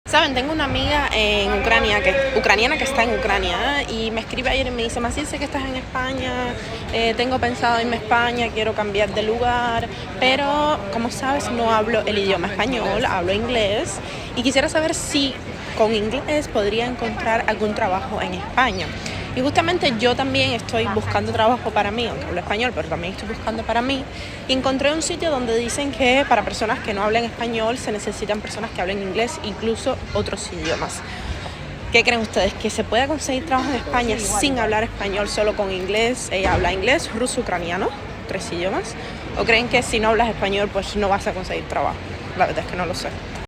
Saben, tengo una amiga en Ucrania, ucraniana que está en Ucrania, y me escribe ayer y me dice: Maciel, sé que estás en España, tengo pensado irme a España, quiero cambiar de lugar, pero como sabes no hablo el idioma español, hablo inglés, y quisiera saber si con inglés podría encontrar algún trabajo en España. Y justamente yo también estoy buscando trabajo para mí, aunque hablo español, pero también estoy buscando para mí. Y encontré un sitio donde dicen que para personas que no hablen español se necesitan personas que hablen inglés, incluso otros idiomas. ¿Qué creen ustedes? ¿Que se pueda conseguir trabajo en España sin hablar español, solo con inglés? Ella habla inglés, ruso, ucraniano, 3 idiomas. ¿O creen que si no hablas español pues no vas a conseguir trabajo? La verdad es que no lo sé.